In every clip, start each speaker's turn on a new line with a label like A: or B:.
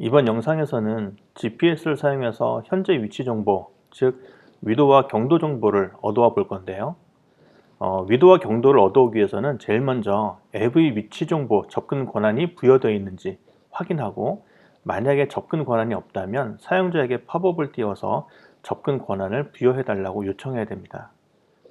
A: 이번 영상에서는 GPS를 사용해서 현재 위치 정보, 즉 위도와 경도 정보를 얻어와 볼 건데요. 위도와 경도를 얻어오기 위해서는 제일 먼저 앱의 위치 정보 접근 권한이 부여되어 있는지 확인하고, 만약에 접근 권한이 없다면 사용자에게 팝업을 띄워서 접근 권한을 부여해 달라고 요청해야 됩니다.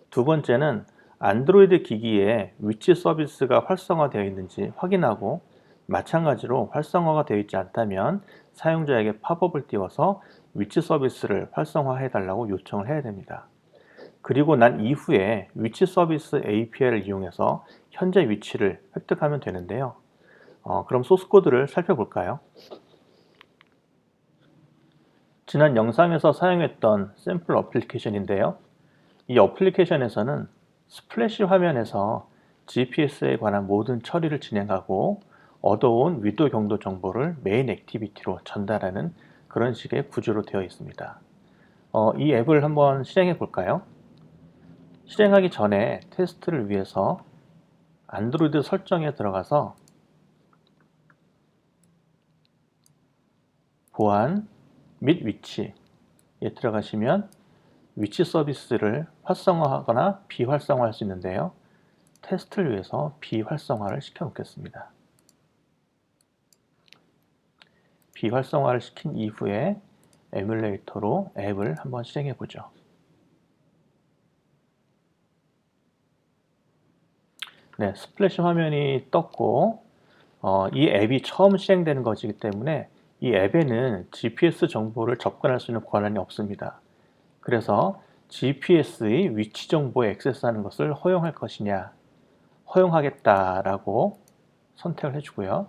A: 두 번째는 안드로이드 기기에 위치 서비스가 활성화되어 있는지 확인하고, 마찬가지로 활성화가 되어 있지 않다면 사용자에게 팝업을 띄워서 위치 서비스를 활성화해 달라고 요청을 해야 됩니다. 그리고 난 이후에 위치 서비스 API를 이용해서 현재 위치를 획득하면 되는데요. 그럼 소스 코드를 살펴볼까요? 지난 영상에서 사용했던 샘플 어플리케이션인데요. 이 어플리케이션에서는 스플래시 화면에서 GPS에 관한 모든 처리를 진행하고, 얻어온 위도 경도 정보를 메인 액티비티로 전달하는 그런 식의 구조로 되어 있습니다. 이 앱을 한번 실행해 볼까요? 실행하기 전에 테스트를 위해서 안드로이드 설정에 들어가서 보안 및 위치에 들어가시면 위치 서비스를 활성화하거나 비활성화할 수 있는데요. 테스트를 위해서 비활성화를 시켜 놓겠습니다. 비활성화를 시킨 이후에 에뮬레이터로 앱을 한번 실행해 보죠. 네, 스플래시 화면이 떴고, 이 앱이 처음 실행되는 것이기 때문에 이 앱에는 GPS 정보를 접근할 수 있는 권한이 없습니다. 그래서 GPS의 위치 정보에 액세스하는 것을 허용할 것이냐, 허용하겠다라고 선택을 해주고요.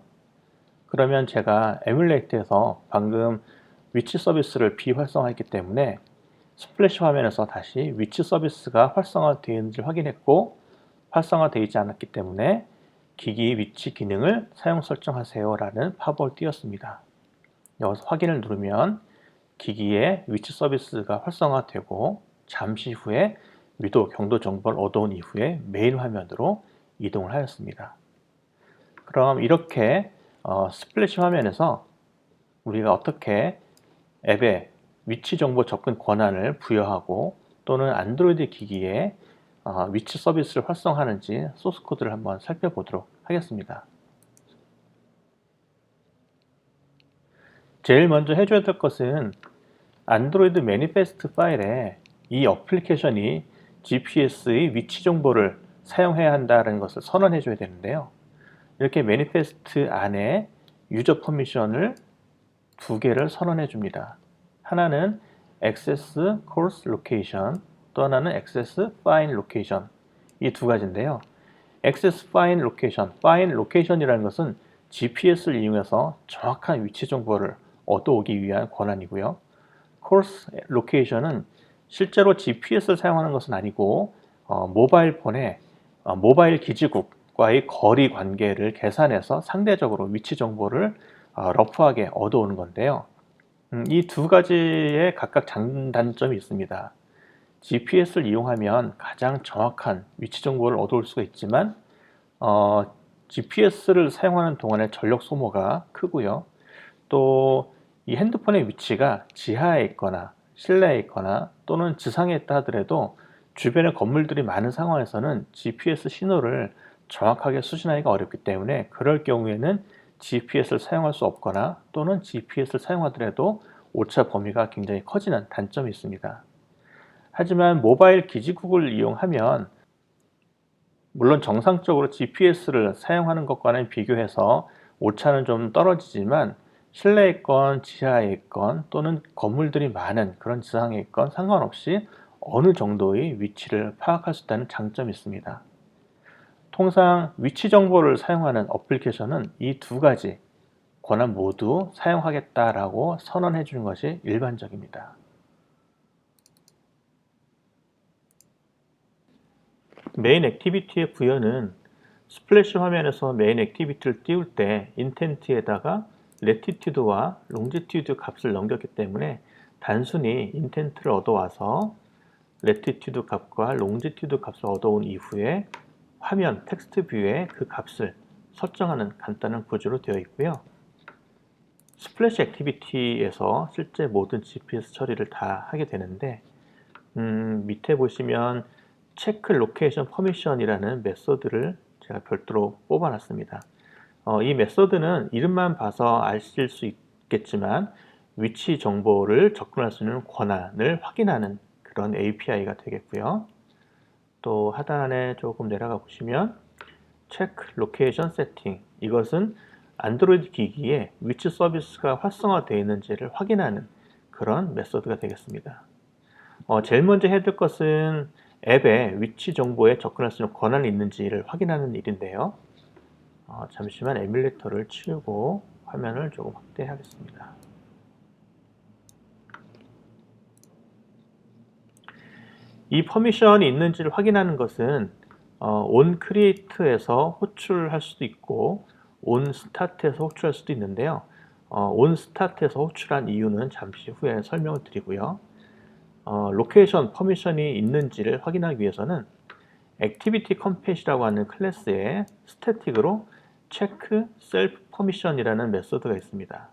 A: 그러면 제가 에뮬레이터에서 방금 위치 서비스를 비활성화했기 때문에 스플래시 화면에서 다시 위치 서비스가 활성화되어 있는지 확인했고, 활성화되어 있지 않았기 때문에 기기 위치 기능을 사용 설정하세요 라는 팝업을 띄웠습니다. 여기서 확인을 누르면 기기의 위치 서비스가 활성화되고, 잠시 후에 위도 경도 정보를 얻어온 이후에 메인 화면으로 이동을 하였습니다. 그럼 이렇게 스플래시 화면에서 우리가 어떻게 앱에 위치 정보 접근 권한을 부여하고, 또는 안드로이드 기기에 위치 서비스를 활성화하는지 소스 코드를 한번 살펴보도록 하겠습니다. 제일 먼저 해줘야 될 것은 안드로이드 매니페스트 파일에 이 어플리케이션이 GPS의 위치 정보를 사용해야 한다는 것을 선언해 줘야 되는데요. 이렇게 매니페스트 안에 유저 퍼미션을 두 개를 선언해 줍니다. 하나는 access course location, 또 하나는 access file location. 이 두 가지인데요. access file location, file location이라는 것은 GPS를 이용해서 정확한 위치 정보를 얻어오기 위한 권한이고요. course location은 실제로 GPS를 사용하는 것은 아니고, 모바일 폰에 모바일 기지국과의 거리 관계를 계산해서 상대적으로 위치 정보를 러프하게 얻어오는 건데요. 이 두 가지에 각각 장단점이 있습니다. GPS를 이용하면 가장 정확한 위치 정보를 얻어올 수가 있지만, GPS를 사용하는 동안의 전력 소모가 크고요. 또 이 핸드폰의 위치가 지하에 있거나 실내에 있거나 또는 지상에 있다 하더라도 주변에 건물들이 많은 상황에서는 GPS 신호를 정확하게 수신하기가 어렵기 때문에, 그럴 경우에는 GPS를 사용할 수 없거나, 또는 GPS를 사용하더라도 오차 범위가 굉장히 커지는 단점이 있습니다. 하지만 모바일 기지국을 이용하면, 물론 정상적으로 GPS를 사용하는 것과는 비교해서 오차는 좀 떨어지지만, 실내에 있건 지하에 있건 또는 건물들이 많은 그런 지상에 있건 상관없이 어느 정도의 위치를 파악할 수 있다는 장점이 있습니다. 통상 위치 정보를 사용하는 어플리케이션은 이 두 가지 권한 모두 사용하겠다라고 선언해 주는 것이 일반적입니다. 메인 액티비티의 부여는 스플래시 화면에서 메인 액티비티를 띄울 때 인텐트에다가 레티튜드와 롱지튜드 값을 넘겼기 때문에 단순히 인텐트를 얻어와서 레티튜드 값과 롱지튜드 값을 얻어온 이후에 화면 텍스트 뷰에 그 값을 설정하는 간단한 구조로 되어 있고요. 스플래시 액티비티에서 실제 모든 GPS 처리를 다 하게 되는데 밑에 보시면 체크 로케이션 퍼미션이라는 메소드를 제가 별도로 뽑아놨습니다. 이 메소드는 이름만 봐서 아실 수 있겠지만 위치 정보를 접근할 수 있는 권한을 확인하는 그런 API가 되겠고요. 또 하단에 조금 내려가 보시면 체크 로케이션 세팅, 이것은 안드로이드 기기에 위치 서비스가 활성화되어 있는지를 확인하는 그런 메소드가 되겠습니다. 제일 먼저 해야 될 것은 앱에 위치 정보에 접근할 수 있는 권한이 있는지를 확인하는 일인데요. 잠시만 에뮬레이터를 치우고 화면을 조금 확대하겠습니다. 이 퍼미션이 있는지를 확인하는 것은 on create에서 호출할 수도 있고 on start에서 호출할 수도 있는데요. on start에서 호출한 이유는 잠시 후에 설명을 드리고요. 로케이션 퍼미션이 있는지를 확인하기 위해서는 액티비티 컴팻이라고 하는 클래스에 스태틱으로 check self permission이라는 메소드가 있습니다.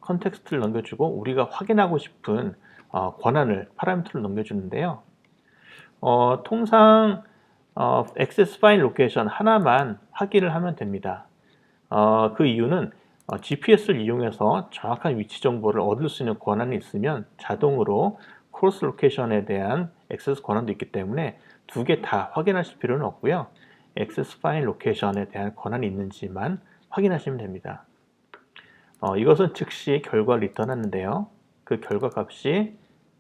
A: 컨텍스트를 넘겨주고 우리가 확인하고 싶은 권한을 파라미터를 넘겨주는데요. 통상 액세스 파일 로케이션 하나만 확인을 하면 됩니다. 그 이유는 GPS를 이용해서 정확한 위치 정보를 얻을 수 있는 권한이 있으면 자동으로 크로스 로케이션에 대한 액세스 권한도 있기 때문에 두 개 다 확인하실 필요는 없고요. 액세스 파일 로케이션에 대한 권한이 있는지만 확인하시면 됩니다. 이것은 즉시 결과를 리턴하는데요. 그 결과 값이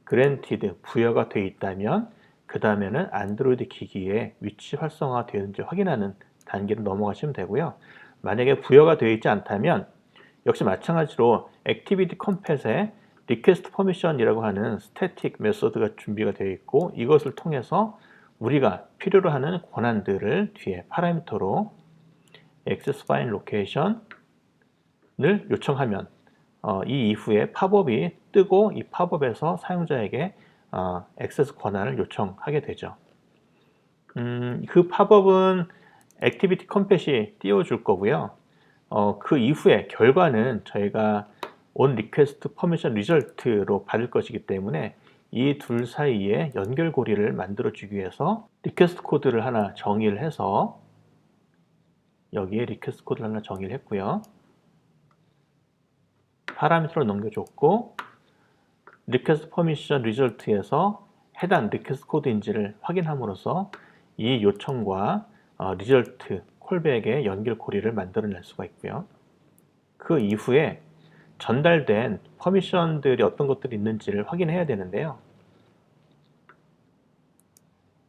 A: granted, 부여가 되어 있다면 그 다음에는 안드로이드 기기에 위치 활성화가 되는지 확인하는 단계로 넘어가시면 되고요. 만약에 부여가 되어 있지 않다면 역시 마찬가지로 액티비티 컴팻에 리퀘스트 퍼미션이라고 하는 스태틱 메소드가 준비가 되어 있고 이것을 통해서 우리가 필요로 하는 권한들을 뒤에 파라미터로 액세스 파일 로케이션을 요청하면 이 이후에 팝업이 뜨고 이 팝업에서 사용자에게 액세스 권한을 요청하게 되죠. 그 팝업은 액티비티 컴팻이 띄워줄 거고요. 그 이후에 결과는 저희가 on request permission result로 받을 것이기 때문에 이 둘 사이에 연결고리를 만들어 주기 위해서 리퀘스트 코드를 하나 정의를 해서 여기에 리퀘스트 코드를 하나 정의를 했고요. 파라미터를 넘겨줬고 리퀘스트 퍼미션 리절트에서 해당 리퀘스트 코드인지를 확인함으로써 이 요청과 리절트 콜백의 연결고리를 만들어낼 수가 있고요. 그 이후에 전달된 퍼미션들이 어떤 것들이 있는지를 확인해야 되는데요.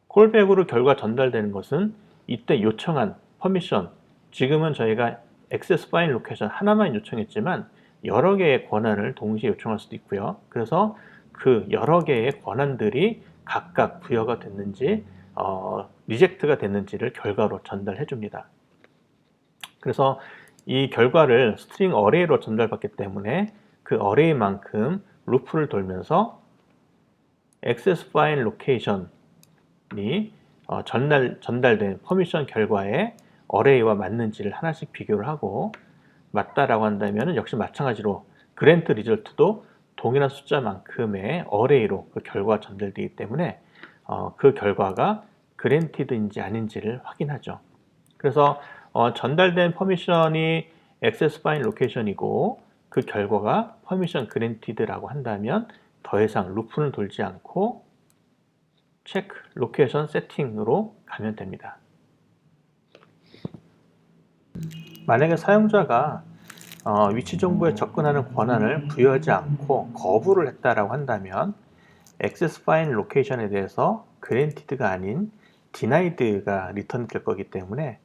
A: 콜백으로 결과 전달되는 것은 이때 요청한 퍼미션, 지금은 저희가 액세스 파일 로케이션 하나만 요청했지만 여러 개의 권한을 동시에 요청할 수도 있고요. 그래서 그 여러 개의 권한들이 각각 부여가 됐는지 리젝트가 됐는지를 결과로 전달해 줍니다. 그래서 이 결과를 스트링 어레이로 전달받기 때문에 그 어레이만큼 루프를 돌면서 액세스 파일 로케이션이 전달된 퍼미션 결과에 어레이와 맞는지를 하나씩 비교를 하고 맞다라고 한다면 역시 마찬가지로 그랜트 리절트도 동일한 숫자만큼의 어레이로 그 결과가 전달되기 때문에 그 결과가 그랜티드인지 아닌지를 확인하죠. 그래서 전달된 퍼미션이 액세스 파일 로케이션이고 그 결과가 퍼미션 그랜티드라고 한다면 더 이상 루프는 돌지 않고 체크 로케이션 세팅으로 가면 됩니다. 만약에 사용자가 위치 정보에 접근하는 권한을 부여하지 않고 거부를 했다라고 한다면 액세스 파일 로케이션에 대해서 그랜티드가 아닌 디나이드가 리턴 될 거기 때문에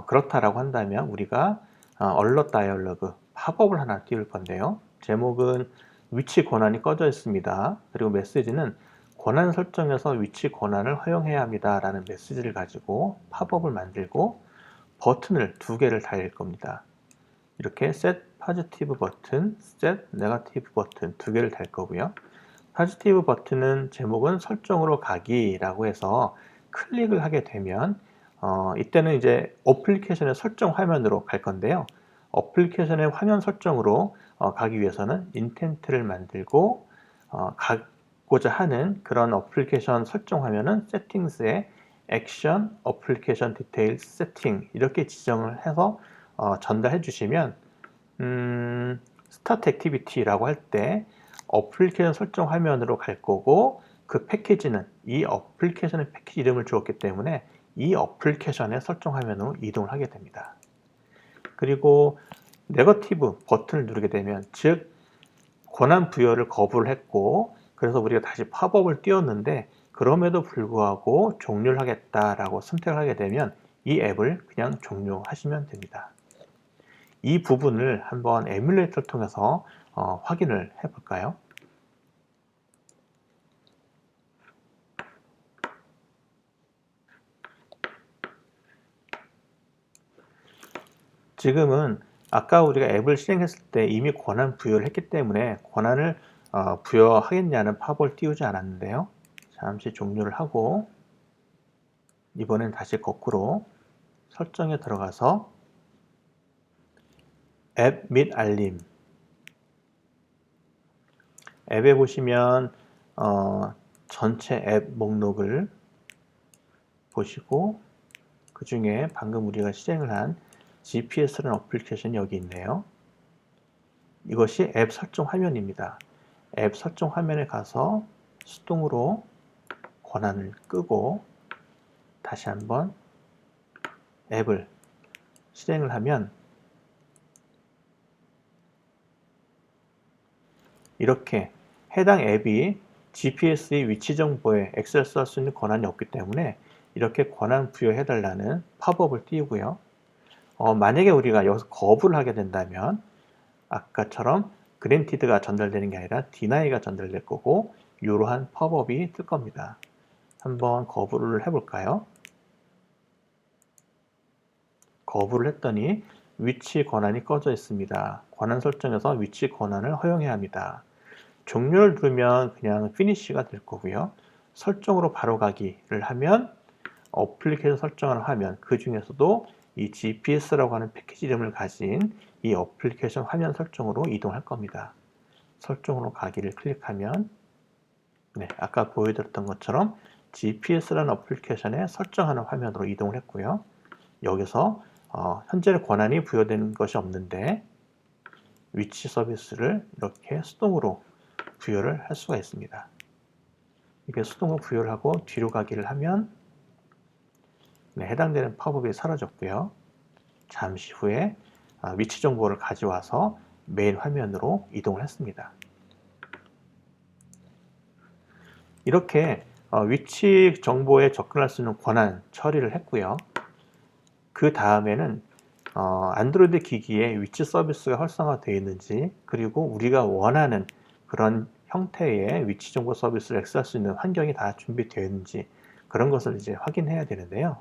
A: 그렇다라고 한다면 우리가 얼럿 다이얼로그 팝업을 하나 띄울 건데요. 제목은 위치 권한이 꺼져 있습니다. 그리고 메시지는 권한 설정에서 위치 권한을 허용해야 합니다 라는 메시지를 가지고 팝업을 만들고 버튼을 두 개를 달릴 겁니다. 이렇게 set positive 버튼, set negative 버튼 두 개를 달 거고요. positive 버튼은 제목은 설정으로 가기라고 해서 클릭을 하게 되면 이때는 이제 어플리케이션의 설정 화면으로 갈 건데요. 어플리케이션의 화면 설정으로 가기 위해서는 인텐트를 만들고 가고자 하는 그런 어플리케이션 설정 화면은 세팅스에 액션, 어플리케이션 디테일스 세팅 이렇게 지정을 해서 전달해 주시면 스타트 액티비티라고 할 때 어플리케이션 설정 화면으로 갈 거고 그 패키지는 이 어플리케이션의 패키지 이름을 주었기 때문에 이 어플리케이션의 설정 화면으로 이동을 하게 됩니다. 그리고 네거티브 버튼을 누르게 되면 즉 권한 부여를 거부를 했고 그래서 우리가 다시 팝업을 띄웠는데 그럼에도 불구하고 종료를 하겠다라고 선택을 하게 되면 이 앱을 그냥 종료하시면 됩니다. 이 부분을 한번 에뮬레이터를 통해서 확인을 해 볼까요? 지금은 아까 우리가 앱을 실행했을 때 이미 권한 부여를 했기 때문에 권한을 부여하겠냐는 팝업을 띄우지 않았는데요. 잠시 종료를 하고 이번엔 다시 거꾸로 설정에 들어가서 앱 및 알림 앱에 보시면 전체 앱 목록을 보시고 그 중에 방금 우리가 실행을 한 GPS라는 어플리케이션이 여기 있네요. 이것이 앱 설정 화면입니다. 앱 설정 화면에 가서 수동으로 권한을 끄고 다시 한번 앱을 실행을 하면 이렇게 해당 앱이 GPS의 위치 정보에 액세스할 수 있는 권한이 없기 때문에 이렇게 권한 부여해달라는 팝업을 띄우고요. 만약에 우리가 여기서 거부를 하게 된다면 아까처럼 granted가 전달되는 게 아니라 deny가 전달될 거고 이러한 팝업이 뜰 겁니다. 한번 거부를 해볼까요? 거부를 했더니 위치 권한이 꺼져 있습니다. 권한 설정에서 위치 권한을 허용해야 합니다. 종료를 누르면 그냥 피니쉬가 될 거고요. 설정으로 바로 가기를 하면 어플리케이션 설정을 하면 그 중에서도 이 GPS라고 하는 패키지 이름을 가진 이 어플리케이션 화면 설정으로 이동할 겁니다. 설정으로 가기를 클릭하면 아까 보여드렸던 것처럼 GPS라는 어플리케이션에 설정하는 화면으로 이동을 했고요. 여기서 현재 권한이 부여된 것이 없는데 위치 서비스를 이렇게 수동으로 부여를 할 수가 있습니다. 이렇게 수동으로 부여를 하고 뒤로 가기를 하면 해당되는 팝업이 사라졌고요. 잠시 후에 위치 정보를 가져와서 메인 화면으로 이동을 했습니다. 이렇게 위치 정보에 접근할 수 있는 권한 처리를 했고요. 그 다음에는 안드로이드 기기에 위치 서비스가 활성화되어 있는지 그리고 우리가 원하는 그런 형태의 위치 정보 서비스를 액세스할 수 있는 환경이 다 준비되어 있는지 그런 것을 이제 확인해야 되는데요.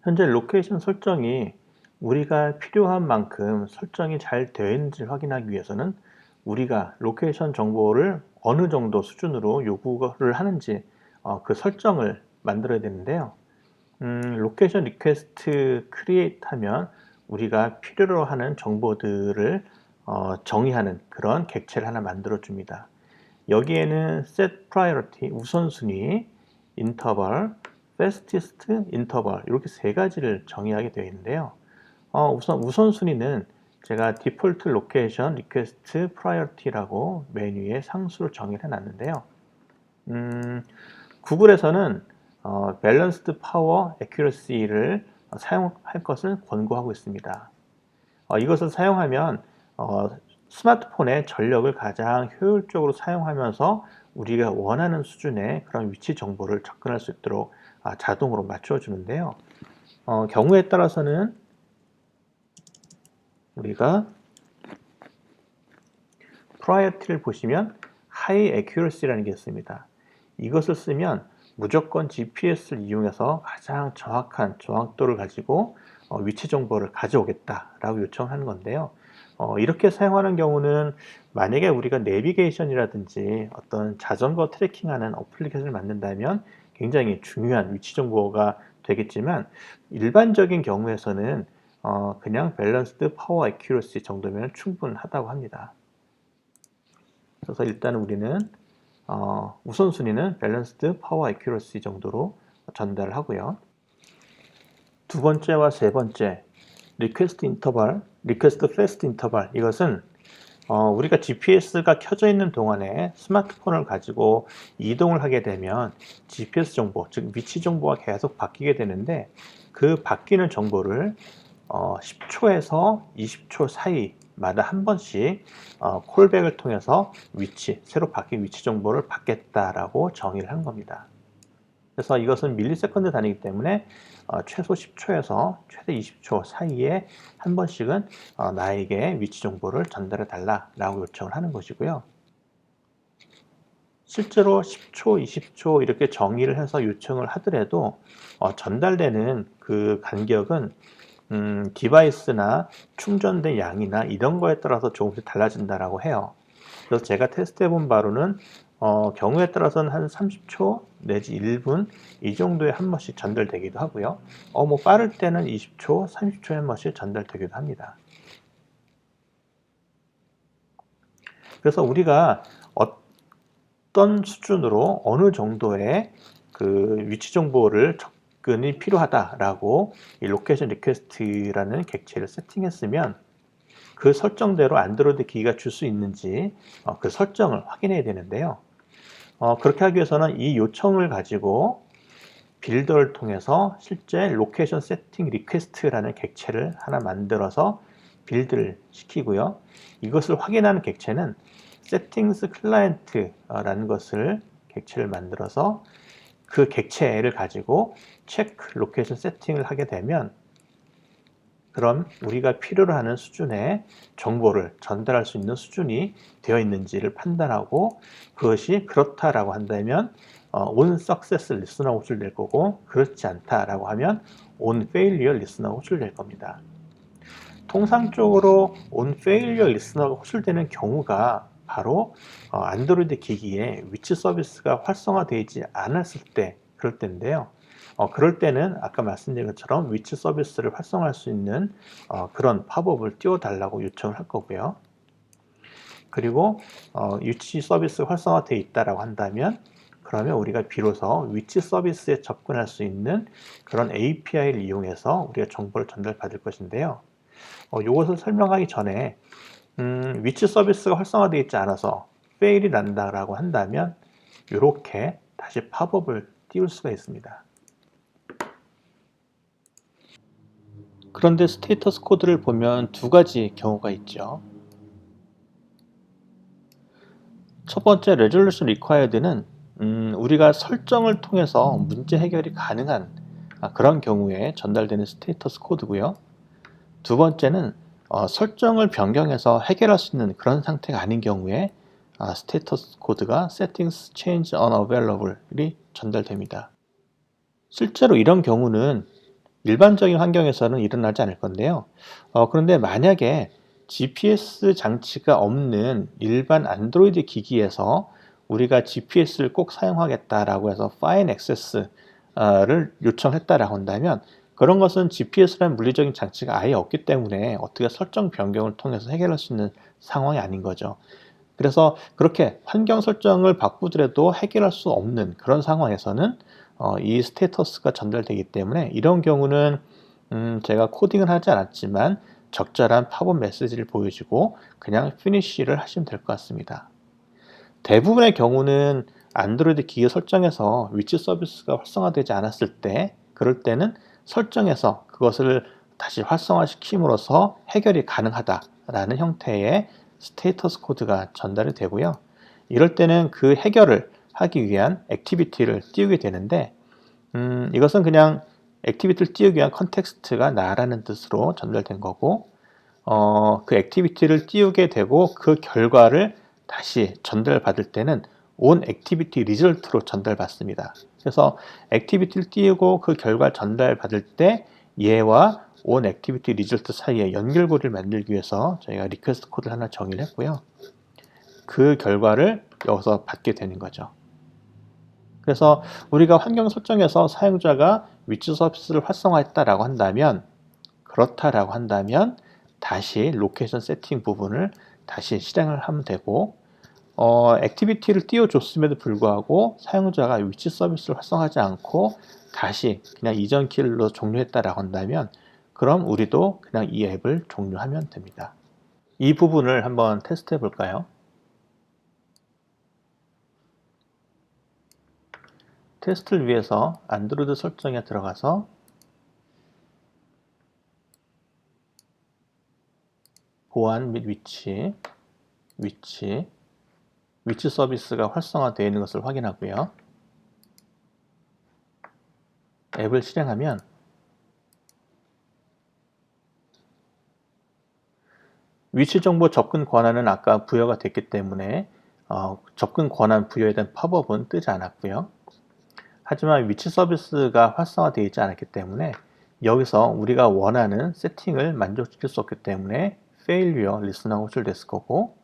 A: 현재 로케이션 설정이 우리가 필요한 만큼 설정이 잘 되어 있는지를 확인하기 위해서는 우리가 로케이션 정보를 어느 정도 수준으로 요구를 하는지 그 설정을 만들어야 되는데요. 로케이션 리퀘스트 크리에이트 하면 우리가 필요로 하는 정보들을 정의하는 그런 객체를 하나 만들어 줍니다. 여기에는 set priority 우선순위, interval, fastest interval 이렇게 세 가지를 정의하게 되어 있는데요. 우선 우선순위는 제가 디폴트 로케이션 리퀘스트 프라이어티라고 메뉴에 상수를 정의를 해놨는데요. 구글에서는 밸런스드 파워 애큐러시를 사용할 것을 권고하고 있습니다. 이것을 사용하면 스마트폰의 전력을 가장 효율적으로 사용하면서 우리가 원하는 수준의 그런 위치 정보를 접근할 수 있도록 자동으로 맞춰 주는데요. 경우에 따라서는 우리가 priority를 보시면 high accuracy라는 게 있습니다. 이것을 쓰면 무조건 GPS를 이용해서 가장 정확한 정확도를 가지고 위치 정보를 가져오겠다라고 요청하는 건데요. 이렇게 사용하는 경우는 만약에 우리가 내비게이션이라든지 어떤 자전거 트래킹하는 어플리케이션을 만든다면 굉장히 중요한 위치 정보가 되겠지만 일반적인 경우에서는 그냥 밸런스드 파워 애큐러시 정도면 충분하다고 합니다. 그래서 일단 우리는 우선순위는 밸런스드 파워 애큐러시 정도로 전달을 하고요. 두 번째와 세 번째, 리퀘스트 인터벌, 리퀘스트 패스트 인터벌, 이것은 우리가 GPS가 켜져 있는 동안에 스마트폰을 가지고 이동을 하게 되면 GPS 정보, 즉 위치 정보가 계속 바뀌게 되는데, 그 바뀌는 정보를 10초에서 20초 사이마다 한 번씩 콜백을 통해서 새로 바뀐 위치 정보를 받겠다라고 정의를 한 겁니다. 그래서 이것은 밀리세컨드 단위이기 때문에 최소 10초에서 최대 20초 사이에 한 번씩은 나에게 위치 정보를 전달해 달라라고 요청을 하는 것이고요. 실제로 10초, 20초 이렇게 정의를 해서 요청을 하더라도 전달되는 그 간격은 디바이스나 충전된 양이나 이런 거에 따라서 조금씩 달라진다라고 해요. 그래서 제가 테스트해 본 바로는 경우에 따라서는 한 30초 내지 1분 이 정도에 한 번씩 전달되기도 하고요. 뭐 빠를 때는 20초, 30초에 한 번씩 전달되기도 합니다. 그래서 우리가 어떤 수준으로 어느 정도의 그 위치 정보를 접근이 필요하다라고 이 로케이션 리퀘스트라는 객체를 세팅했으면 그 설정대로 안드로이드 기기가 줄 수 있는지 그 설정을 확인해야 되는데요. 그렇게 하기 위해서는 이 요청을 가지고 빌더를 통해서 실제 로케이션 세팅 리퀘스트라는 객체를 하나 만들어서 빌드를 시키고요. 이것을 확인하는 객체는 세팅스 클라이언트라는 객체를 만들어서 그 객체를 가지고 체크 로케이션 세팅을 하게 되면, 그럼 우리가 필요로 하는 수준의 정보를 전달할 수 있는 수준이 되어 있는지를 판단하고, 그것이 그렇다라고 한다면 on success listener가 호출될 거고, 그렇지 않다라고 하면 on failure listener가 호출될 겁니다. 통상적으로 on failure listener가 호출되는 경우가 바로 안드로이드 기기에 위치 서비스가 활성화되지 않았을 때, 그럴 때인데요. 그럴 때는 아까 말씀드린 것처럼 위치 서비스를 활성화할 수 있는 그런 팝업을 띄워달라고 요청을 할 거고요. 그리고 위치 서비스가 활성화되어 있다라고 한다면, 그러면 우리가 비로소 위치 서비스에 접근할 수 있는 그런 API를 이용해서 우리가 정보를 전달받을 것인데요. 이것을 설명하기 전에 위치 서비스가 활성화되어 있지 않아서 페일이 난다라고 한다면 이렇게 다시 팝업을 띄울 수가 있습니다. 그런데 스테이터스 코드를 보면 두 가지 경우가 있죠. 첫 번째 레졸루션 리콰이어드는 우리가 설정을 통해서 문제 해결이 가능한 그런 경우에 전달되는 스테이터스 코드고요. 두 번째는 설정을 변경해서 해결할 수 있는 그런 상태가 아닌 경우에 스테이터스 코드가 settings change unavailable이 전달됩니다. 실제로 이런 경우는 일반적인 환경에서는 일어나지 않을 건데요. 그런데 만약에 GPS 장치가 없는 일반 안드로이드 기기에서 우리가 GPS를 꼭 사용하겠다라고 해서 Find Access를 요청했다라고 한다면, 그런 것은 GPS라는 물리적인 장치가 아예 없기 때문에 어떻게 설정 변경을 통해서 해결할 수 있는 상황이 아닌 거죠. 그래서 그렇게 환경 설정을 바꾸더라도 해결할 수 없는 그런 상황에서는 이 스테이터스가 전달되기 때문에, 이런 경우는 제가 코딩을 하지 않았지만 적절한 팝업 메시지를 보여주고 그냥 피니쉬를 하시면 될 것 같습니다. 대부분의 경우는 안드로이드 기기 설정에서 위치 서비스가 활성화되지 않았을 때, 그럴 때는 설정해서 그것을 다시 활성화시킴으로써 해결이 가능하다라는 형태의 스테이터스 코드가 전달이 되고요. 이럴 때는 그 해결을 하기 위한 액티비티를 띄우게 되는데, 이것은 그냥 액티비티를 띄우기 위한 컨텍스트가 나라는 뜻으로 전달된 거고, 그 액티비티를 띄우게 되고 그 결과를 다시 전달받을 때는 on activity result로 전달받습니다. 그래서 액티비티를 띄우고 그 결과를 전달받을 때 얘와 on activity result 사이에 연결고리를 만들기 위해서 저희가 request 코드를 하나 정의를 했고요. 그 결과를 여기서 받게 되는 거죠. 그래서 우리가 환경 설정에서 사용자가 위치 서비스를 활성화했다라고 한다면, 그렇다라고 한다면 다시 로케이션 세팅 부분을 다시 실행을 하면 되고, 액티비티를 띄워줬음에도 불구하고 사용자가 위치 서비스를 활성화하지 않고 다시 그냥 이전 키를 종료했다라고 한다면, 그럼 우리도 그냥 이 앱을 종료하면 됩니다. 이 부분을 한번 테스트해 볼까요? 테스트를 위해서 안드로이드 설정에 들어가서 보안 및 위치 서비스가 활성화되어 있는 것을 확인하고요. 앱을 실행하면 위치 정보 접근 권한은 아까 부여가 됐기 때문에 접근 권한 부여에 대한 팝업은 뜨지 않았고요. 하지만 위치 서비스가 활성화되어 있지 않았기 때문에 여기서 우리가 원하는 세팅을 만족시킬 수 없기 때문에 failure listener가 호출됐을 거고,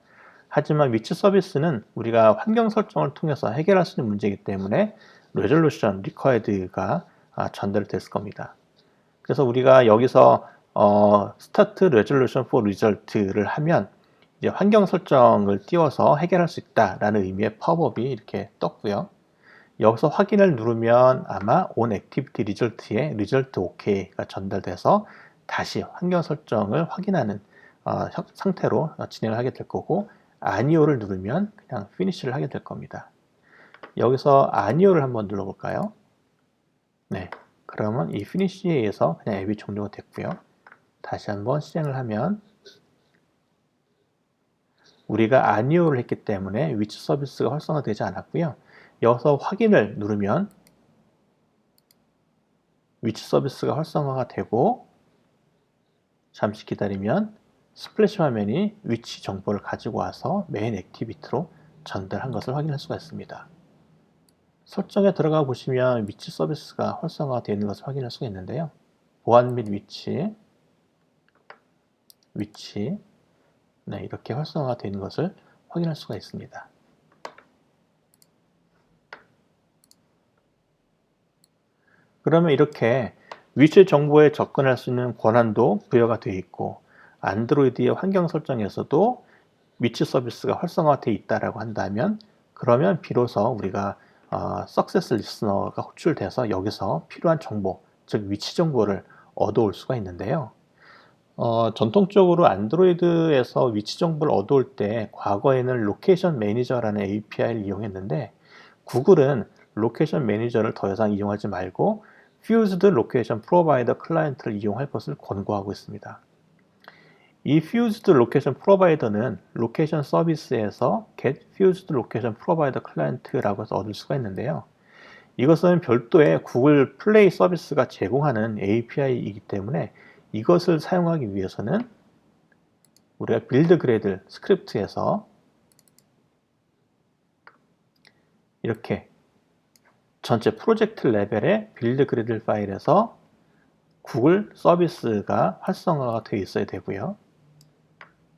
A: 하지만 위치 서비스는 우리가 환경 설정을 통해서 해결할 수 있는 문제이기 때문에 resolution required가 전달됐을 겁니다. 그래서 우리가 여기서 start resolution for result를 하면 이제 환경 설정을 띄워서 해결할 수 있다라는 의미의 팝업이 이렇게 떴고요. 여기서 확인을 누르면 아마 on activity result에 result OK가 전달돼서 다시 환경 설정을 확인하는 상태로 진행을 하게 될 거고, 아니오를 누르면 그냥 finis를 하게 될 겁니다. 여기서 아니오를 한번 눌러볼까요? 네, 그러면 이 finish에 의해서 그냥 앱이 종료가 됐고요. 다시 한번 실행을 하면 우리가 아니오를 했기 때문에 위치 서비스가 활성화되지 않았고요. 여기서 확인을 누르면 위치 서비스가 활성화가 되고, 잠시 기다리면 스플래시 화면이 위치 정보를 가지고 와서 메인 액티비티로 전달한 것을 확인할 수가 있습니다. 설정에 들어가 보시면 위치 서비스가 활성화되어 있는 것을 확인할 수가 있는데요. 보안 및 위치 네, 이렇게 활성화되어 있는 것을 확인할 수가 있습니다. 그러면 이렇게 위치 정보에 접근할 수 있는 권한도 부여가 되어 있고, 안드로이드의 환경 설정에서도 위치 서비스가 활성화되어 있다라고 한다면, 그러면 비로소 우리가 Success Listener가 호출돼서 여기서 필요한 정보, 즉 위치 정보를 얻어올 수가 있는데요. 전통적으로 안드로이드에서 위치 정보를 얻어올 때 과거에는 로케이션 매니저라는 API를 이용했는데, 구글은 로케이션 매니저를 더 이상 이용하지 말고 Fused Location Provider 클라이언트를 이용할 것을 권고하고 있습니다. 이 Fused Location Provider는 로케이션 서비스에서 Get Fused Location Provider 클라이언트라고 해서 얻을 수가 있는데요. 이것은 별도의 구글 플레이 서비스가 제공하는 API이기 때문에 이것을 사용하기 위해서는 우리가 빌드 그레이드 스크립트에서 이렇게 전체 프로젝트 레벨의 빌드 그레이드 파일에서 구글 서비스가 활성화가 되어 있어야 되고요.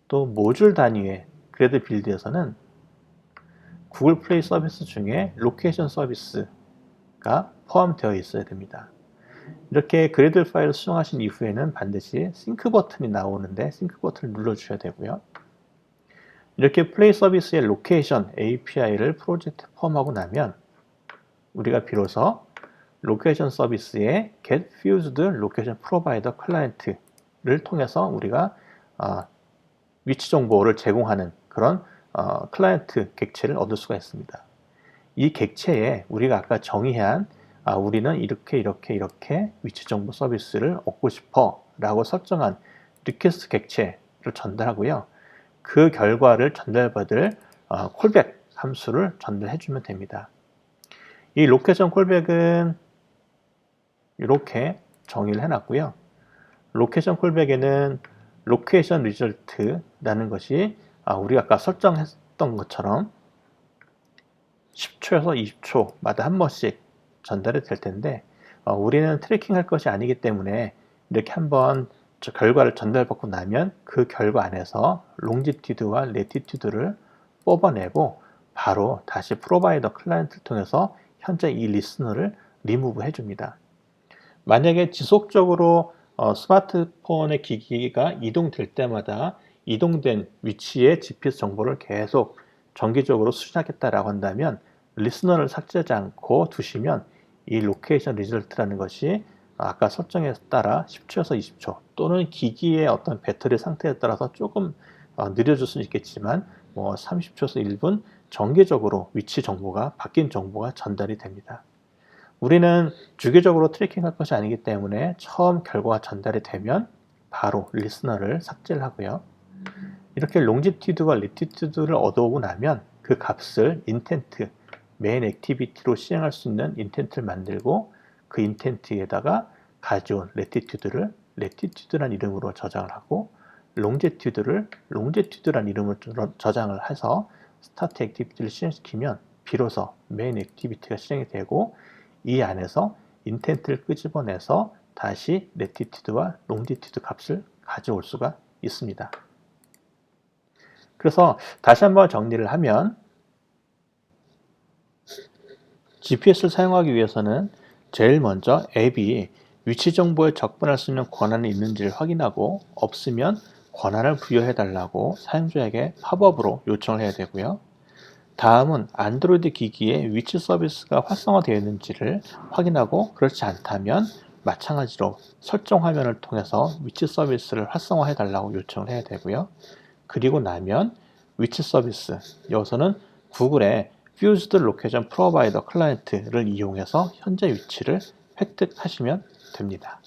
A: 또 모듈 단위의 그레이드 빌드에서는 구글 플레이 서비스 중에 로케이션 서비스가 포함되어 있어야 됩니다. 이렇게 그레이드 파일을 수정하신 이후에는 반드시 싱크 버튼이 나오는데 싱크 버튼을 눌러주셔야 되고요. 이렇게 플레이 서비스의 로케이션 API를 프로젝트에 포함하고 나면 우리가 비로소 로케이션 서비스의 Get Fused Location Provider 클라이언트를 통해서 우리가 위치 정보를 제공하는 그런 클라이언트 객체를 얻을 수가 있습니다. 이 객체에 우리가 아까 정의한 우리는 이렇게 위치 정보 서비스를 얻고 싶어 라고 설정한 리퀘스트 객체를 전달하고요. 그 결과를 전달받을 콜백 함수를 전달해 주면 됩니다. 이 로케이션 콜백은 이렇게 정의를 해놨고요. 로케이션 콜백에는 로케이션 리절트라는 것이 우리가 아까 설정했던 것처럼 10초에서 20초마다 한 번씩 전달이 될 텐데, 우리는 트래킹 할 것이 아니기 때문에 이렇게 한번 결과를 전달받고 나면 그 결과 안에서 롱지튜드와 레티튜드를 뽑아내고 바로 다시 프로바이더 클라이언트를 통해서 현재 이 리스너를 리무브 해줍니다. 만약에 지속적으로 스마트폰의 기기가 이동될 때마다 이동된 위치의 GPS 정보를 계속 정기적으로 수신하겠다라고 한다면 리스너를 삭제하지 않고 두시면 이 로케이션 리절트라는 것이 아까 설정에 따라 10초에서 20초 또는 기기의 어떤 배터리 상태에 따라서 조금 느려질 수는 있겠지만 뭐 30초에서 1분 정기적으로 위치 정보가 바뀐 정보가 전달이 됩니다. 우리는 주기적으로 트래킹할 것이 아니기 때문에 처음 결과가 전달이 되면 바로 리스너를 삭제를 하고요. 이렇게 롱지튜드와 레티튜드를 얻어오고 나면 그 값을 인텐트, 메인 액티비티로 시행할 수 있는 인텐트를 만들고 그 인텐트에다가 가져온 레티튜드를 레티튜드란 이름으로 저장을 하고 롱지튜드를 롱지튜드란 이름으로 저장을 해서 스타트 액티비티를 실행시키면 비로소 메인 액티비티가 실행이 되고 이 안에서 인텐트를 끄집어내서 다시 레티튜드와 롱지튜드 값을 가져올 수가 있습니다. 그래서 다시 한번 정리를 하면 GPS를 사용하기 위해서는 제일 먼저 앱이 위치 정보에 접근할 수 있는 권한이 있는지를 확인하고 없으면 권한을 부여해 달라고 사용자에게 팝업으로 요청을 해야 되고요. 다음은 안드로이드 기기에 위치 서비스가 활성화되어 있는지를 확인하고 그렇지 않다면 마찬가지로 설정 화면을 통해서 위치 서비스를 활성화해 달라고 요청을 해야 되고요. 그리고 나면 위치 서비스, 여기서는 구글의 Fused Location Provider 클라이언트를 이용해서 현재 위치를 획득하시면 됩니다.